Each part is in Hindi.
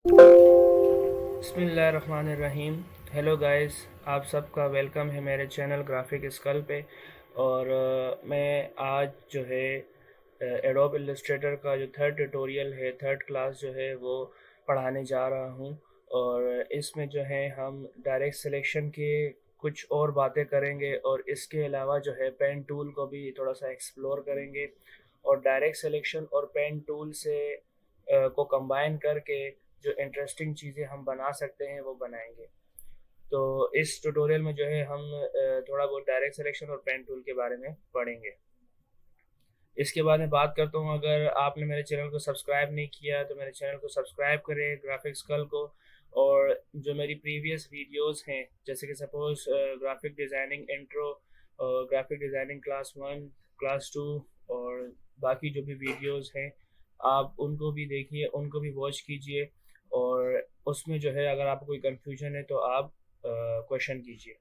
बिस्मिल्लाहिर्रहमानिर्रहीम। हेलो गाइस, आप सबका वेलकम है मेरे चैनल ग्राफिक स्कल पे। और मैं आज जो है एडोब इलस्ट्रेटर का जो थर्ड ट्यूटोरियल है, थर्ड क्लास जो है वो पढ़ाने जा रहा हूँ। और इसमें जो है हम डायरेक्ट सिलेक्शन के कुछ और बातें करेंगे, और इसके अलावा जो है पेन टूल को भी थोड़ा सा एक्सप्लोर करेंगे। और डायरेक्ट सिलेक्शन और पेन टूल से को कंबाइन करके जो इंटरेस्टिंग चीज़ें हम बना सकते हैं वो बनाएंगे। तो इस ट्यूटोरियल में जो है हम थोड़ा बहुत डायरेक्ट सिलेक्शन और पेन टूल के बारे में पढ़ेंगे। इसके बाद मैं बात करता हूँ, अगर आपने मेरे चैनल को सब्सक्राइब नहीं किया तो मेरे चैनल को सब्सक्राइब करें, ग्राफिक्स कल को। और जो मेरी प्रीवियस वीडियोस हैं, जैसे कि suppose graphic designing intro, graphic designing class 1, class 2, और बाकी जो भी वीडियोस हैं आप उनको भी देखिए, उनको भी वॉच कीजिए। और उसमें जो है अगर आपको कोई कन्फ्यूजन है तो आप क्वेश्चन कीजिए।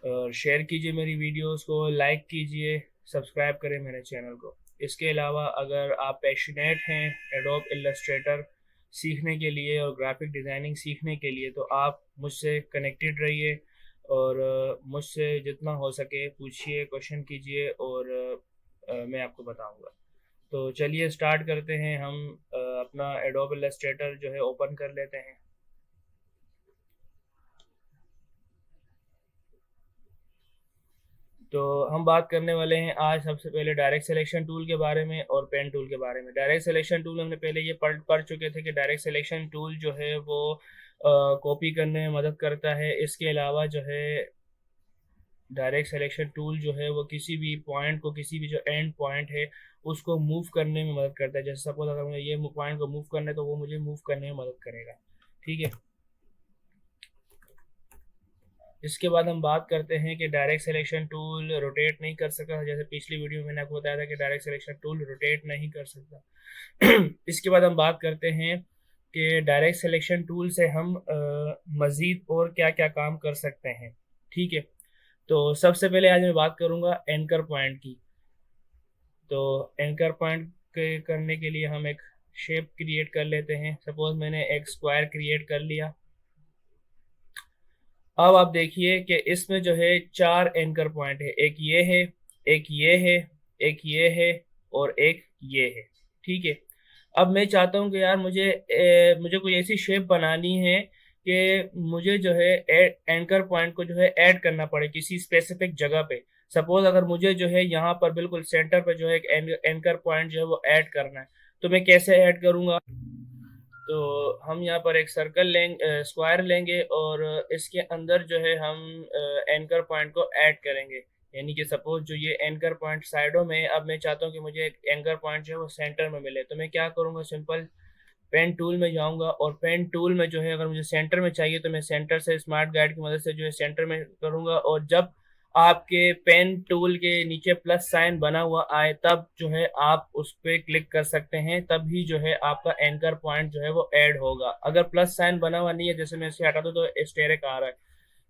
और शेयर कीजिए मेरी वीडियोस को, लाइक कीजिए, सब्सक्राइब करें मेरे चैनल को। इसके अलावा अगर आप पैशनेट हैं एडोब इलस्ट्रेटर सीखने के लिए और ग्राफिक डिज़ाइनिंग सीखने के लिए, तो आप मुझसे कनेक्टेड रहिए। और मुझसे जितना हो सके पूछिए, क्वेश्चन कीजिए, और मैं आपको बताऊंगा। तो चलिए स्टार्ट करते हैं। हम अपना एडोब इलस्ट्रेटर जो है ओपन कर लेते हैं। तो हम बात करने वाले हैं आज सबसे पहले डायरेक्ट सिलेक्शन टूल के बारे में और पेन टूल के बारे में। डायरेक्ट सिलेक्शन टूल हमने पहले ये पढ़ चुके थे कि डायरेक्ट सिलेक्शन टूल जो है वो कॉपी करने में मदद करता है। इसके अलावा जो है डायरेक्ट सिलेक्शन टूल जो है वो किसी भी पॉइंट को, किसी भी जो एंड पॉइंट है उसको मूव करने में मदद करता है। जैसे सपोज अगर मुझे ये पॉइंट को मूव करना है तो वो मुझे मूव करने में मदद करेगा। ठीक है। इसके बाद हम बात करते हैं कि डायरेक्ट सिलेक्शन टूल रोटेट नहीं कर सकता। जैसे पिछली वीडियो में मैंने आपको बताया था कि डायरेक्ट सिलेक्शन टूल रोटेट नहीं कर सकता। इसके बाद हम बात करते हैं कि डायरेक्ट सिलेक्शन टूल से हम मज़ीद और क्या क्या काम कर सकते हैं। ठीक है। तो सबसे पहले आज मैं बात करूंगा एंकर पॉइंट की। तो एंकर पॉइंट के करने के लिए हम एक शेप क्रिएट कर लेते हैं। सपोज मैंने एक स्क्वायर क्रिएट कर लिया। अब आप देखिए कि इसमें जो है 4 एंकर पॉइंट है। एक ये है, एक ये है, एक ये है, और एक ये है। ठीक है। अब मैं चाहता हूँ कि यार मुझे कोई ऐसी शेप बनानी है कि मुझे जो है एंकर पॉइंट को जो है ऐड करना पड़े किसी स्पेसिफिक जगह पे। सपोज अगर मुझे जो है यहाँ पर बिल्कुल सेंटर पे जो है एक एंकर पॉइंट जो है वो ऐड करना है, तो मैं कैसे ऐड करूँगा? तो हम यहाँ पर एक सर्कल लेंगे, स्क्वायर लेंगे, और इसके अंदर जो है हम एंकर पॉइंट को ऐड करेंगे। यानी कि सपोज जो ये एंकर पॉइंट साइडों में, अब मैं चाहता हूँ कि मुझे एक एंकर पॉइंट जो है वो सेंटर में मिले, तो मैं क्या करूँगा? सिंपल पेन टूल में जाऊंगा, और पेन टूल में जो है अगर मुझे सेंटर में चाहिए तो मैं सेंटर से स्मार्ट गाइड की मदद से जो है सेंटर में करूंगा। और जब आपके पेन टूल के नीचे प्लस साइन बना हुआ आए तब जो है आप उस पर क्लिक कर सकते हैं, तभी जो है आपका एंकर पॉइंट जो है वो ऐड होगा। अगर प्लस साइन बना हुआ नहीं है, जैसे मैं इसे हटा दूं तो एस्टेरिक आ रहा है,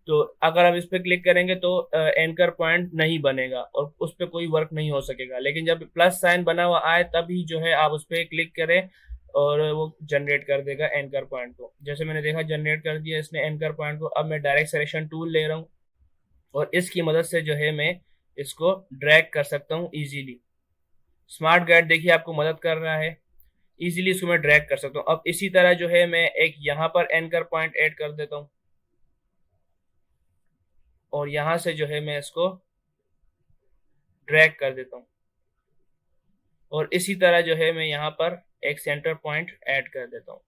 तो अगर आप इस पर क्लिक करेंगे तो एंकर पॉइंट नहीं बनेगा और उस पर कोई वर्क नहीं हो सकेगा। लेकिन जब प्लस साइन बना हुआ आए तभी जो है आप उस पर क्लिक करें और वो जनरेट कर देगा एंकर पॉइंट को। जैसे मैंने देखा जनरेट कर दिया इसने एंकर पॉइंट को। अब मैं डायरेक्ट सिलेक्शन टूल ले रहा हूँ और इसकी मदद से जो है मैं इसको ड्रैग कर सकता हूँ इजीली। स्मार्ट गाइड देखिए आपको मदद कर रहा है, इजीली इसको मैं ड्रैग कर सकता हूँ। अब इसी तरह जो है मैं एक यहाँ पर एंकर पॉइंट ऐड कर देता हूँ, और यहाँ से जो है मैं इसको ड्रैग कर देता हूँ, और इसी तरह जो है मैं यहाँ पर एक सेंटर पॉइंट ऐड कर देता हूँ।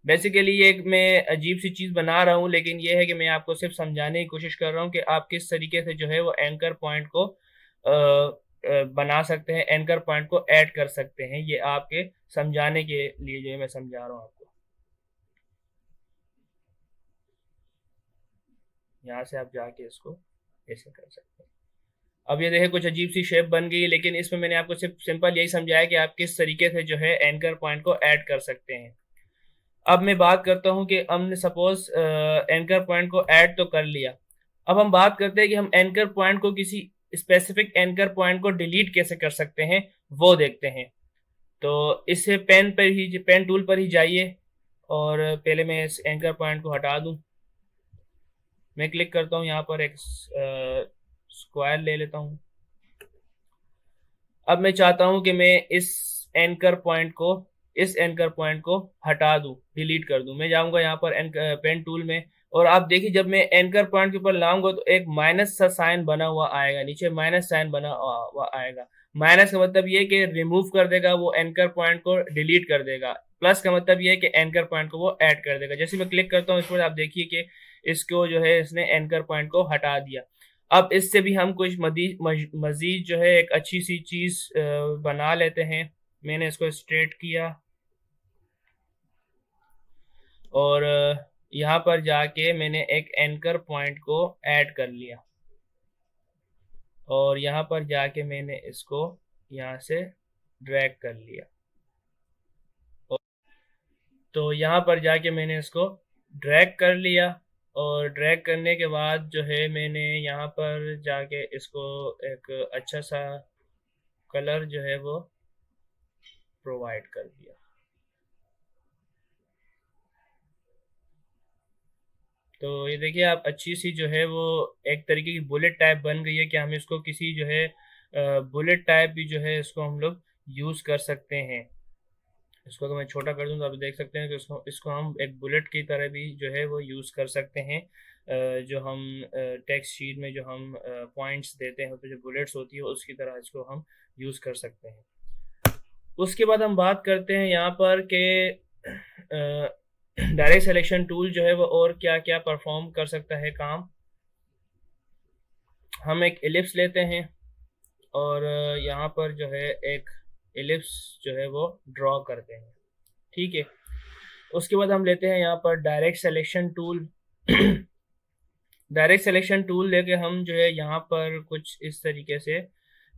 बेसिकली ये एक मैं अजीब सी चीज़ बना रहा हूँ, लेकिन ये है कि मैं आपको सिर्फ समझाने की कोशिश कर रहा हूँ कि आप किस तरीके से जो है वो एंकर पॉइंट को बना सकते हैं, एंकर पॉइंट को ऐड कर सकते हैं। ये आपके समझाने के लिए जो है मैं समझा रहा हूँ आपको। यहाँ से आप जाके इसको ऐसे कर सकते हैं। अब ये देखिए कुछ अजीब सी शेप बन गई है, लेकिन इसमें मैंने आपको सिर्फ सिंपल यही समझाया कि आप किस तरीके से जो है एंकर पॉइंट को ऐड कर सकते हैं। अब मैं बात करता हूं कि हमने सपोज एंकर पॉइंट को ऐड तो कर लिया। अब हम बात करते हैं कि हम एंकर पॉइंट को किसी स्पेसिफिक एंकर पॉइंट को डिलीट कैसे कर सकते हैं, वो देखते हैं। तो इससे पेन टूल पर ही जाइए और पहले मैं इस एंकर पॉइंट को हटा दूं। मैं क्लिक करता हूं यहाँ पर, एक स्क्वायर ले लेता हूं। अब मैं चाहता हूं कि मैं इस एंकर पॉइंट को हटा दूं, डिलीट कर दूं। मैं जाऊंगा यहाँ पर पेन टूल में, और आप देखिए जब मैं एंकर पॉइंट के ऊपर लाऊंगा तो एक माइनस सा साइन बना हुआ आएगा, नीचे माइनस साइन बना हुआ आएगा। माइनस का मतलब ये कि रिमूव कर देगा, वो एंकर पॉइंट को डिलीट कर देगा। प्लस का मतलब ये है कि एंकर पॉइंट को वो ऐड कर देगा। जैसे मैं क्लिक करता हूँ इस पर, आप देखिए कि इसको जो है इसने एंकर पॉइंट को हटा दिया। अब इससे भी हम कुछ मजीद जो है एक अच्छी सी चीज बना लेते हैं। मैंने इसको स्ट्रेट किया और यहाँ पर जाके मैंने एक एंकर पॉइंट को ऐड कर लिया, और यहाँ पर जाके मैंने इसको यहाँ से ड्रैग कर लिया। तो यहाँ पर जाके मैंने इसको ड्रैग कर लिया, और ड्रैग करने के बाद जो है मैंने यहाँ पर जाके इसको एक अच्छा सा कलर जो है वो प्रोवाइड कर दिया। तो ये देखिए आप, अच्छी सी जो है वो एक तरीके की बुलेट टाइप बन गई है कि हम इसको किसी जो है बुलेट टाइप भी जो है इसको हम लोग यूज़ कर सकते हैं। इसको अगर मैं छोटा कर दूं तो आप देख सकते हैं कि इसको इसको हम एक बुलेट की तरह भी जो है वो यूज़ कर सकते हैं। जो हम टेक्स्ट शीट में जो हम पॉइंट्स देते हैं तो जो बुलेट्स होती है उसकी तरह इसको हम यूज़ कर सकते हैं। उसके बाद हम बात करते हैं यहाँ पर कि डायरेक्ट सिलेक्शन टूल जो है वो और क्या क्या परफॉर्म कर सकता है काम। हम एक एलिप्स लेते हैं और यहाँ पर जो है एक एलिप्स जो है वो ड्रॉ करते हैं, ठीक है। उसके बाद हम लेते हैं यहाँ पर direct selection tool. Direct selection tool लेके हम जो है यहाँ पर कुछ इस तरीके से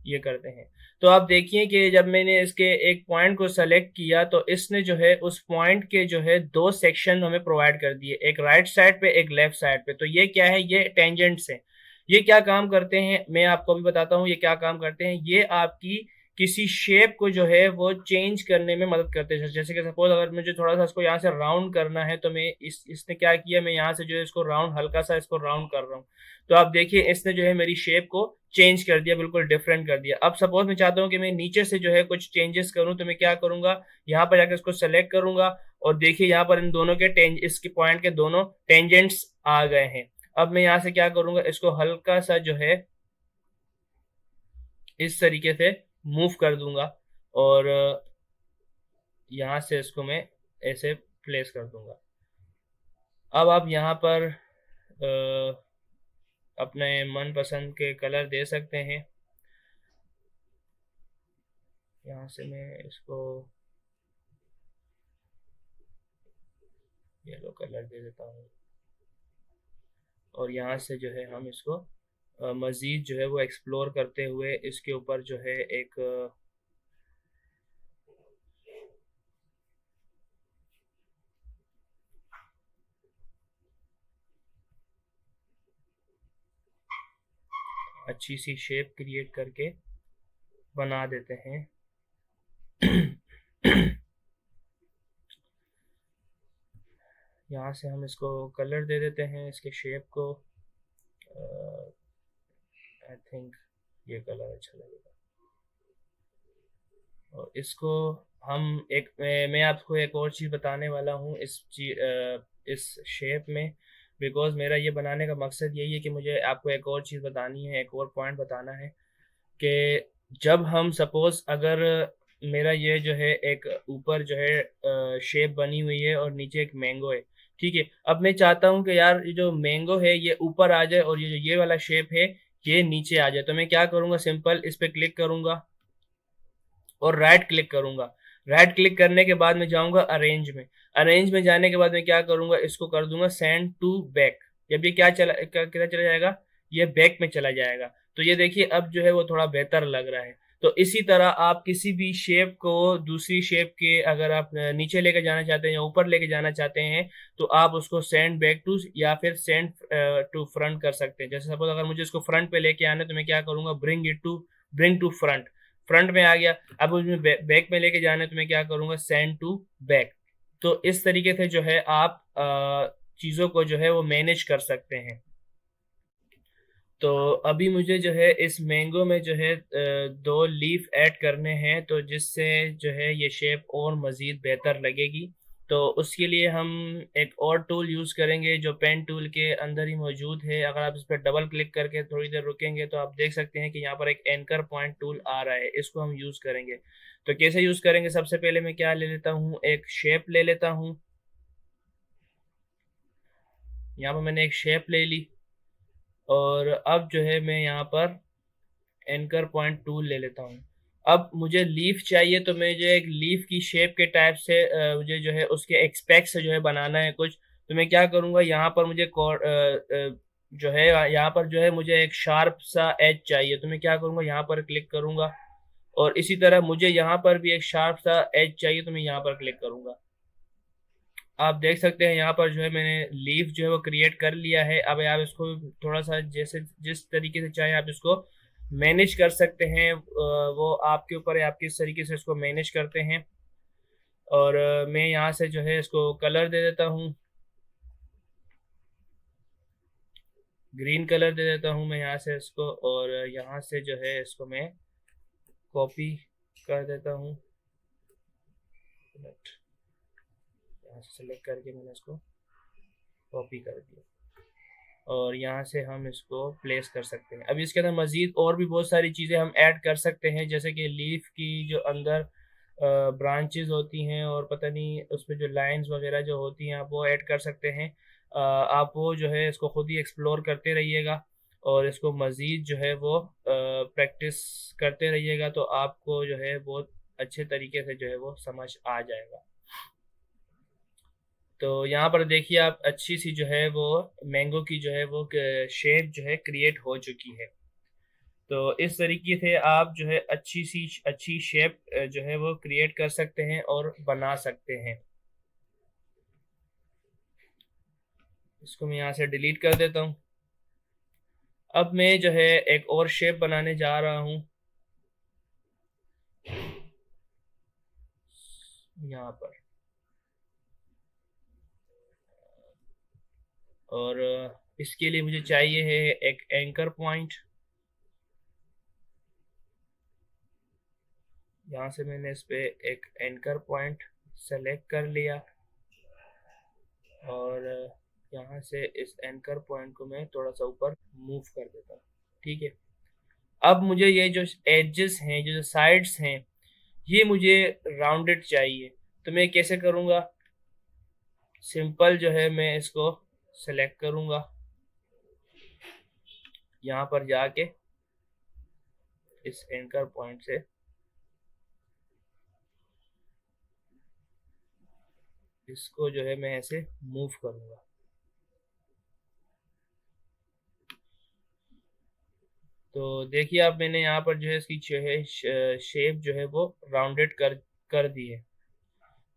ये करते हैं। तो आप देखिए कि जब मैंने इसके एक पॉइंट को सेलेक्ट किया तो इसने जो है उस पॉइंट के जो है दो सेक्शन हमें प्रोवाइड कर दिए, एक राइट साइड पे एक लेफ्ट साइड पे। तो ये क्या है, ये टेंजेंट्स है। ये क्या काम करते हैं मैं आपको भी बताता हूँ, ये क्या काम करते हैं। ये आपकी किसी शेप को जो है वो चेंज करने में मदद करते हैं। जैसे कि सपोज अगर मुझे थोड़ा सा इसको यहाँ से राउंड करना है तो मैं इसने क्या किया, मैं यहाँ से जो है इसको राउंड, हल्का सा इसको राउंड कर रहा हूँ। तो आप देखिए इसने जो है मेरी शेप को चेंज कर दिया, बिल्कुल डिफरेंट कर दिया। अब सपोज मैं चाहता हूँ कि मैं नीचे से जो है कुछ चेंजेस करूँ, तो मैं क्या करूंगा, यहाँ पर जाकर इसको सेलेक्ट करूंगा और देखिए यहाँ पर इन दोनों के इसके पॉइंट के दोनों टेंजेंट्स आ गए हैं। अब मैं यहाँ से क्या करूंगा, इसको हल्का सा जो है इस तरीके से मूव कर दूंगा और यहाँ से इसको मैं ऐसे प्लेस कर दूंगा। अब आप यहाँ पर अपने मनपसंद के कलर दे सकते हैं। यहाँ से मैं इसको येलो कलर दे देता हूँ, और यहाँ से जो है हम इसको मज़ीद जो है वो एक्सप्लोर करते हुए इसके ऊपर जो है एक अच्छी सी शेप क्रिएट करके बना देते हैं। यहाँ से हम इसको कलर दे देते हैं इसके शेप को। आई थिंक ये कलर अच्छा लगेगा, और इसको हम मैं आपको एक और चीज़ बताने वाला हूँ इस शेप में। बिकॉज मेरा ये बनाने का मकसद यही है कि मुझे आपको एक और चीज़ बतानी है, एक और पॉइंट बताना है कि जब हम सपोज अगर मेरा ये जो है एक ऊपर जो है शेप बनी हुई है और नीचे एक मैंगो है, ठीक है। अब मैं चाहता हूँ कि यार ये जो मैंगो है ये ऊपर आ जाए और ये जो ये वाला शेप है ये नीचे आ जाए। तो मैं क्या करूँगा, सिंपल इस पर क्लिक करूँगा और राइट क्लिक करूँगा। राइट क्लिक करने के बाद मैं जाऊँगा अरेंज में। अरेंज में जाने के बाद मैं क्या करूँगा, इसको कर दूंगा सेंड टू बैक। जब ये क्या चला जाएगा, ये बैक में चला जाएगा। तो ये देखिए अब जो है वो थोड़ा बेहतर लग रहा है। तो इसी तरह आप किसी भी शेप को दूसरी शेप के अगर आप नीचे लेके जाना चाहते हैं या ऊपर लेके जाना चाहते हैं तो आप उसको सेंड बैक टू या फिर सेंड टू फ्रंट कर सकते हैं। जैसे सपोज अगर मुझे इसको फ्रंट पे लेके आना है तो मैं क्या करूँगा, ब्रिंग टू फ्रंट। फ्रंट में आ गया। अब उसमें बैक में लेके जाना है तो मैं क्या करूंगा, सेंड टू बैक। तो इस तरीके से जो है आप चीज़ों को जो है वो मैनेज कर सकते हैं। तो अभी मुझे जो है इस मैंगो में जो है दो लीफ ऐड करने हैं, तो जिससे जो है ये शेप और मज़ीद बेहतर लगेगी। तो उसके लिए हम एक और टूल यूज़ करेंगे जो पेन टूल के अंदर ही मौजूद है। अगर आप इस पर डबल क्लिक करके थोड़ी देर रुकेंगे तो आप देख सकते हैं कि यहाँ पर एक एंकर पॉइंट टूल आ रहा है, इसको हम यूज़ करेंगे। तो कैसे यूज़ करेंगे, सबसे पहले मैं क्या ले लेता हूँ, एक शेप ले लेता हूँ। यहाँ पर मैंने एक शेप ले ली और अब जो है मैं यहाँ पर एंकर पॉइंट टूल ले लेता हूँ। अब मुझे लीफ चाहिए तो मुझे एक लीफ की शेप के टाइप से मुझे जो है उसके एक्सपेक्ट से जो है बनाना है कुछ। तो मैं क्या करूँगा, यहाँ पर मुझे जो है यहाँ पर जो है मुझे एक शार्प सा एज चाहिए। तो मैं क्या करूँगा, यहाँ पर क्लिक करूँगा और इसी तरह मुझे यहाँ पर भी एक शार्प सा एज चाहिए तो मैं यहाँ पर क्लिक करूँगा। आप देख सकते हैं यहाँ पर जो है मैंने लीफ जो है वो क्रिएट कर लिया है। अब आप इसको थोड़ा सा जैसे जिस तरीके से चाहे आप इसको मैनेज कर सकते हैं, वो आपके ऊपर है, आप किस तरीके से इसको मैनेज करते हैं। और मैं यहाँ से जो है इसको कलर दे देता हूँ, ग्रीन कलर दे देता हूँ मैं यहाँ से इसको, और यहाँ से जो है इसको मैं कॉपी कर देता हूँ। यहाँ से सेलेक्ट करके मैंने इसको कॉपी कर दिया और यहाँ से हम इसको प्लेस कर सकते हैं। अब इसके अंदर मज़ीद और भी बहुत सारी चीज़ें हम ऐड कर सकते हैं, जैसे कि लीफ की जो अंदर ब्रांचेस होती हैं और पता नहीं उस पर जो लाइंस वगैरह जो होती हैं आप वो ऐड कर सकते हैं। आप वो जो है इसको खुद ही एक्सप्लोर करते रहिएगा और इसको मज़ीद जो है वो प्रैक्टिस करते रहिएगा, तो आपको जो है बहुत अच्छे तरीके से जो है वो समझ आ जाएगा। तो यहाँ पर देखिए आप, अच्छी सी जो है वो मैंगो की जो है वो शेप जो है क्रिएट हो चुकी है। तो इस तरीके से आप जो है अच्छी शेप जो है वो क्रिएट कर सकते हैं और बना सकते हैं। इसको मैं यहाँ से डिलीट कर देता हूँ। अब मैं जो है एक और शेप बनाने जा रहा हूँ यहाँ पर, और इसके लिए मुझे चाहिए है एक एंकर पॉइंट। यहाँ से मैंने इस पे एक एंकर पॉइंट सेलेक्ट कर लिया और यहाँ से इस एंकर पॉइंट को मैं थोड़ा सा ऊपर मूव कर देता हूँ। ठीक है, अब मुझे ये जो एजेस हैं, जो साइड्स हैं, ये मुझे राउंडेड चाहिए। तो मैं कैसे करूँगा, सिंपल जो है मैं इसको सेलेक्ट करूँगा, यहाँ पर जाके इस एंकर पॉइंट से इसको जो है मैं ऐसे मूव करूँगा। तो देखिए आप, मैंने यहाँ पर जो है इसकी जो है शेप जो है वो राउंडेड कर दी है।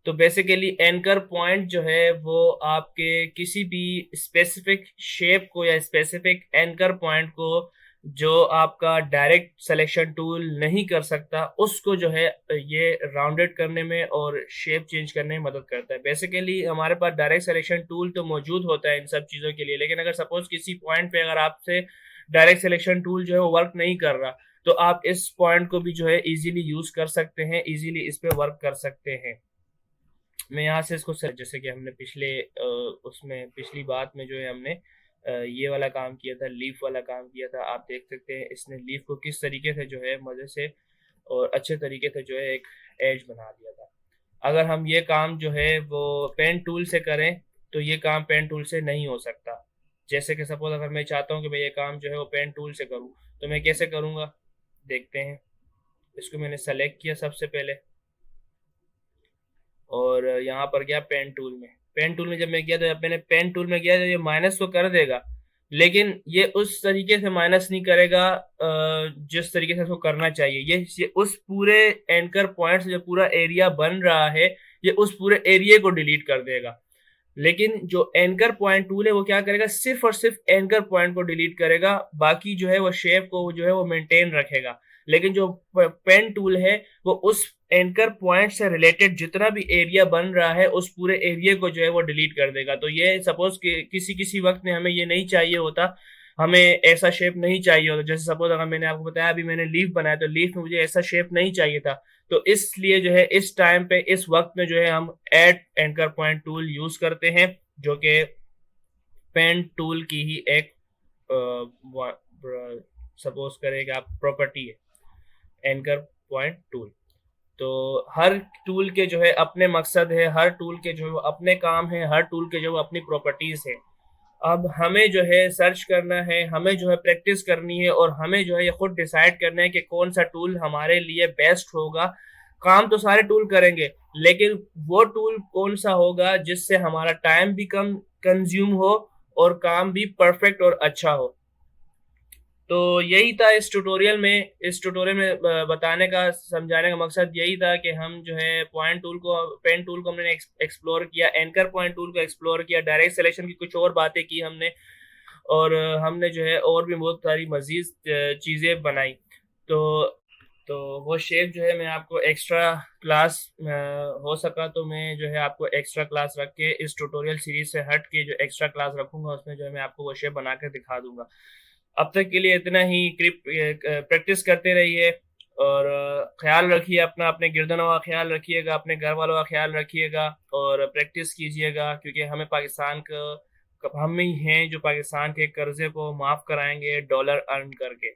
तो बेसिकली एंकर पॉइंट जो है वो आपके किसी भी स्पेसिफिक शेप को या स्पेसिफिक एंकर पॉइंट को जो आपका डायरेक्ट सिलेक्शन टूल नहीं कर सकता, उसको जो है ये राउंडेड करने में और शेप चेंज करने में मदद करता है। बेसिकली हमारे पास डायरेक्ट सिलेक्शन टूल तो मौजूद होता है इन सब चीज़ों के लिए, लेकिन अगर सपोज किसी पॉइंट पे अगर आपसे डायरेक्ट सिलेक्शन टूल जो है वो वर्क नहीं कर रहा, तो आप इस पॉइंट को भी जो है इजीली यूज कर सकते हैं, इजीली इस पे वर्क कर सकते हैं। मैं यहाँ से इसको जैसे कि हमने पिछले उसमें पिछली बात में जो है हमने ये वाला काम किया था, लीफ वाला काम किया था। आप देख सकते हैं इसने लीफ को किस तरीके से जो है मज़े से और अच्छे तरीके से जो है एक एज बना दिया था। अगर हम ये काम जो है वो पेन टूल से करें तो ये काम पेन टूल से नहीं हो सकता। जैसे कि सपोज अगर मैं चाहता हूँ कि मैं ये काम जो है वो पेन टूल से करूँ, तो मैं कैसे करूँगा, देखते हैं। इसको मैंने सेलेक्ट किया सबसे पहले और यहाँ पर गया पेन टूल में। पेन टूल में जब मैं गया तो जब मैंने पेन टूल में गया तो ये माइनस तो कर देगा, लेकिन ये उस तरीके से माइनस नहीं करेगा जिस तरीके से उसको करना चाहिए। ये उस पूरे एंकर पॉइंट से जो पूरा एरिया बन रहा है, ये उस पूरे एरिया को डिलीट कर देगा। लेकिन जो एंकर पॉइंट टूल है वो क्या करेगा, सिर्फ और सिर्फ एंकर पॉइंट को डिलीट करेगा, बाकी जो है वो शेप को जो है वो मेंटेन रखेगा। लेकिन जो पेन टूल है वो उस एंकर पॉइंट से रिलेटेड जितना भी एरिया बन रहा है उस पूरे एरिया को जो है वो डिलीट कर देगा। तो ये सपोज किसी किसी वक्त में हमें ये नहीं चाहिए होता, हमें ऐसा शेप नहीं चाहिए होता। जैसे सपोज अगर मैंने आपको बताया अभी मैंने लीफ बनाया, तो लीफ में मुझे ऐसा शेप नहीं चाहिए था, तो इसलिए जो है इस टाइम पे इस वक्त में जो है हम add anchor point tool use करते हैं, जो कि पेन टूल की ही एक सपोज करें कि आप प्रॉपर्टी है एंकर पॉइंट टूल। तो हर टूल के जो है अपने मकसद है, हर टूल के जो अपने काम है, हर टूल के जो अपनी प्रॉपर्टीज है। अब हमें जो है सर्च करना है, हमें जो है प्रैक्टिस करनी है, और हमें जो है ये खुद डिसाइड करना है कि कौन सा टूल हमारे लिए बेस्ट होगा। काम तो सारे टूल करेंगे, लेकिन वो टूल कौन सा होगा जिससे हमारा टाइम भी कम कंज्यूम हो और काम भी परफेक्ट और अच्छा हो। तो यही था इस ट्यूटोरियल में बताने का, समझाने का मकसद यही था कि हम जो है पॉइंट टूल को, पेन टूल को हमने एक्सप्लोर किया, एंकर पॉइंट टूल को एक्सप्लोर किया, डायरेक्ट सिलेक्शन की कुछ और बातें की हमने, और हमने जो है और भी बहुत सारी मजीद चीज़ें बनाई। तो तो वो शेप जो है मैं आपको एक्स्ट्रा क्लास हो सका तो मैं जो है आपको एक्स्ट्रा क्लास रख के इस ट्यूटोरियल सीरीज से हट के जो एक्स्ट्रा क्लास रखूंगा, उसमें जो है मैं आपको वो शेप बना कर दिखा दूंगा। अब तक के लिए इतना ही। प्रैक्टिस करते रहिए, और ख्याल रखिए अपना, अपने गिरदनों का ख्याल रखिएगा, अपने घर वालों का ख्याल रखिएगा, और प्रैक्टिस कीजिएगा, क्योंकि हमें पाकिस्तान का हम ही हैं जो पाकिस्तान के कर्जे को माफ़ कराएंगे डॉलर अर्न करके।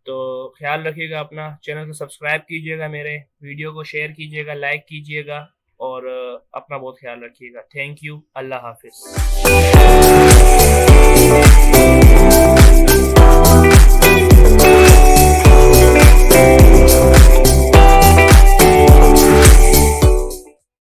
तो ख्याल रखिएगा अपना, चैनल को सब्सक्राइब कीजिएगा, मेरे वीडियो को शेयर कीजिएगा, लाइक कीजिएगा, और अपना बहुत ख्याल रखिएगा। Thank you. अल्लाह हाफिज़।